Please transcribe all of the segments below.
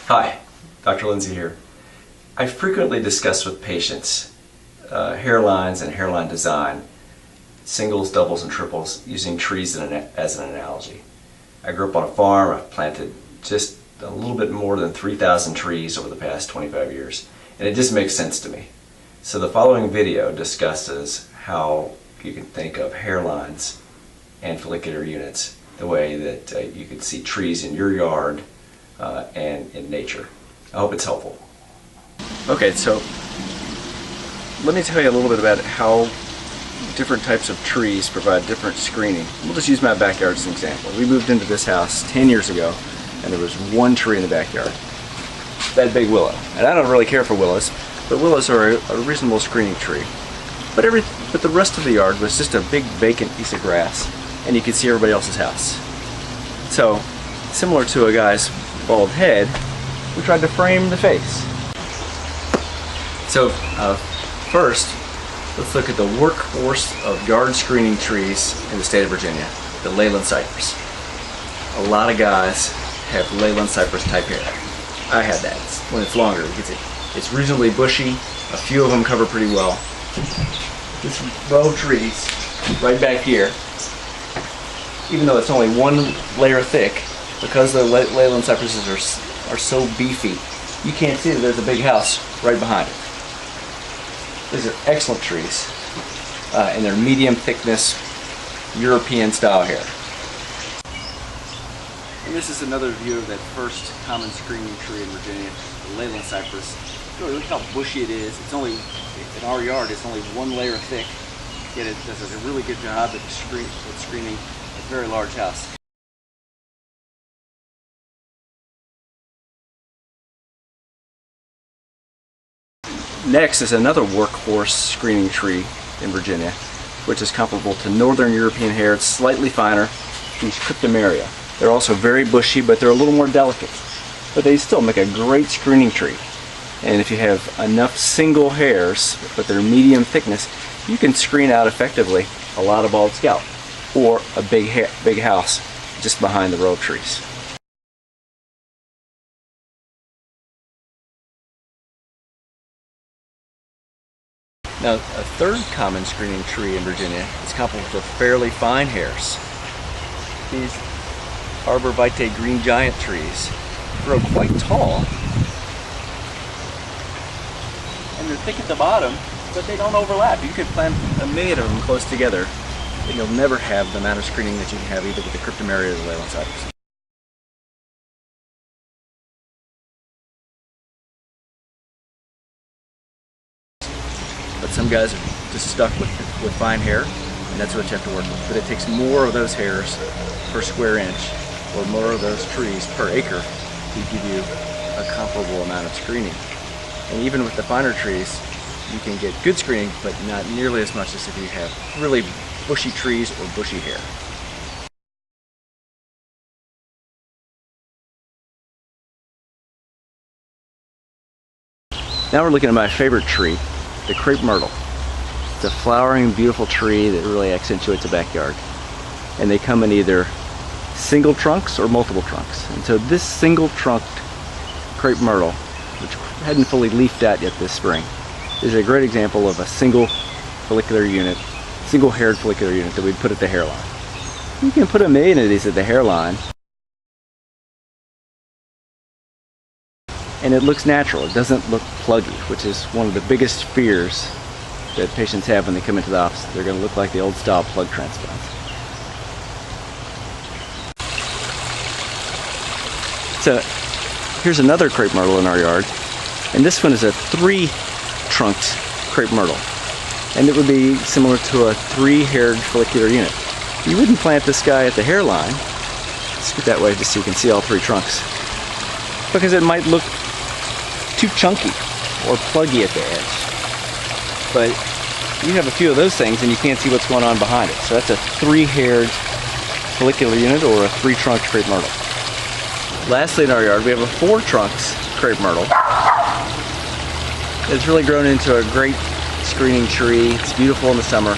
Hi, Dr. Lindsey here. I frequently discuss with patients hairlines and hairline design, singles, doubles, and triples, using trees as an analogy. I grew up on a farm. I've planted just a little bit more than 3,000 trees over the past 25 years, and it just makes sense to me. So the following video discusses how you can think of hairlines and follicular units the way that you could see trees in your yard and in nature. I hope it's helpful. Okay, so let me tell you a little bit about how different types of trees provide different screening. We'll just use my backyard as an example. We moved into this house 10 years ago and there was one tree in the backyard. That big willow. And I don't really care for willows, but willows are a reasonable screening tree. But the rest of the yard was just a big vacant piece of grass, and you could see everybody else's house. So, similar to a guy's bald head, we tried to frame the face. So, first, let's look at the workhorse of yard screening trees in the state of Virginia, the Leyland cypress. A lot of guys have Leyland cypress type hair. I had that. When it's longer, you can see it's reasonably bushy. A few of them cover pretty well. This row of trees right back here, even though it's only one layer thick, because the Leyland cypresses are so beefy, you can't see that there's a big house right behind it. These are excellent trees, and they're medium thickness, European style hair. And this is another view of that first common screening tree in Virginia, the Leyland cypress. Look how bushy it is. It's only, in our yard, it's only one layer thick, yet it does a really good job at screening a very large house. Next is another workhorse screening tree in Virginia, which is comparable to Northern European hair. It's slightly finer, these cryptomeria. They're also very bushy, but they're a little more delicate. But they still make a great screening tree. And if you have enough single hairs, but they're medium thickness, you can screen out effectively a lot of bald scalp, or a big house just behind the row of trees. Now, a third common screening tree in Virginia is comparable to fairly fine hairs. These Arbor Vitae green giant trees grow quite tall, and they're thick at the bottom, but they don't overlap. You could plant a million of them close together, and you'll never have the amount of screening that you can have either with the cryptomeria or the Leyland cypress. But some guys are just stuck with fine hair, and that's what you have to work with. But it takes more of those hairs per square inch, or more of those trees per acre, to give you a comparable amount of screening. And even with the finer trees, you can get good screening, but not nearly as much as if you have really bushy trees or bushy hair. Now we're looking at my favorite tree, the crepe myrtle. It's a flowering, beautiful tree that really accentuates a backyard. And they come in either single trunks or multiple trunks. And so this single trunked crepe myrtle, which hadn't fully leafed out yet this spring, is a great example of a single follicular unit, single haired follicular unit that we'd put at the hairline. You can put a million of these at the hairline, and it looks natural. It doesn't look pluggy, which is one of the biggest fears that patients have when they come into the office. They're going to look like the old style plug transplants. So here's another crepe myrtle in our yard, and this one is a 3-trunked crepe myrtle, and it would be similar to a 3-haired follicular unit. You wouldn't plant this guy at the hairline. Scoot that way just so you can see all 3 trunks, because it might look too chunky or pluggy at the edge. But you have a few of those things and you can't see what's going on behind it. So that's a 3-haired follicular unit or a 3-trunked crepe myrtle. Lastly, in our yard, we have a 4-trunks crepe myrtle. It's really grown into a great screening tree. It's beautiful in the summer,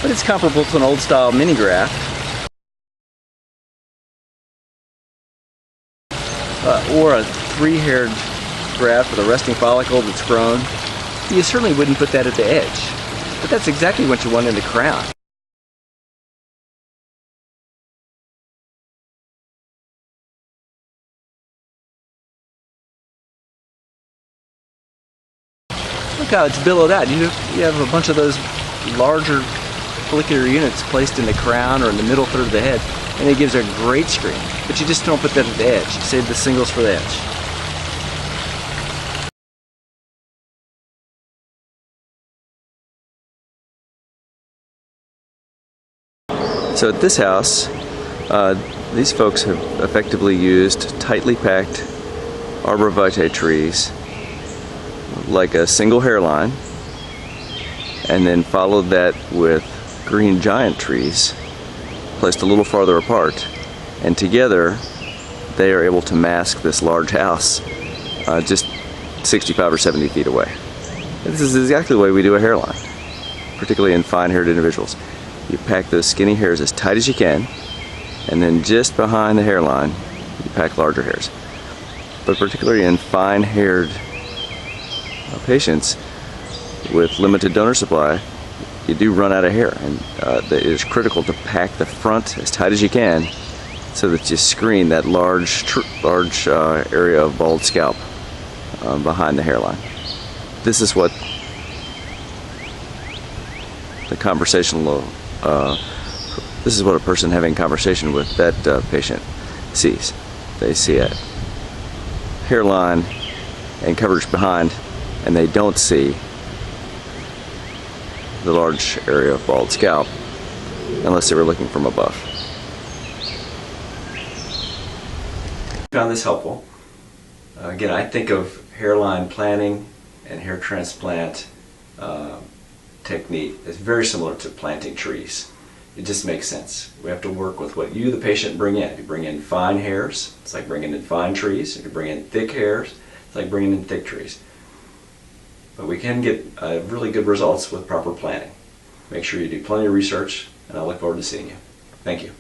but it's comparable to an old style mini graft. or a 3-haired graft with a resting follicle that's grown, you certainly wouldn't put that at the edge. But that's exactly what you want in the crown. Look how it's billowed out. You have a bunch of those larger follicular units placed in the crown or in the middle third of the head, and it gives a great screen. But you just don't put that at the edge. You save the singles for the edge. So at this house, these folks have effectively used tightly packed arborvitae trees like a single hairline, and then followed that with green giant trees placed a little farther apart, and together they are able to mask this large house just 65 or 70 feet away. And this is exactly the way we do a hairline, particularly in fine-haired individuals. You pack those skinny hairs as tight as you can, and then just behind the hairline you pack larger hairs. But particularly in fine-haired patients with limited donor supply, you do run out of hair, and it is critical to pack the front as tight as you can so that you screen that large area of bald scalp behind the hairline. This is what the conversational this is what a person having conversation with that patient sees. They see a hairline and coverage behind, and they don't see the large area of bald scalp unless they were looking from above. Found this helpful. Again, I think of hairline planning and hair transplant technique as very similar to planting trees. It just makes sense. We have to work with what you, the patient, bring in. If you bring in fine hairs, it's like bringing in fine trees. If you bring in thick hairs, it's like bringing in thick trees. But we can get really good results with proper planning. Make sure you do plenty of research, and I look forward to seeing you. Thank you.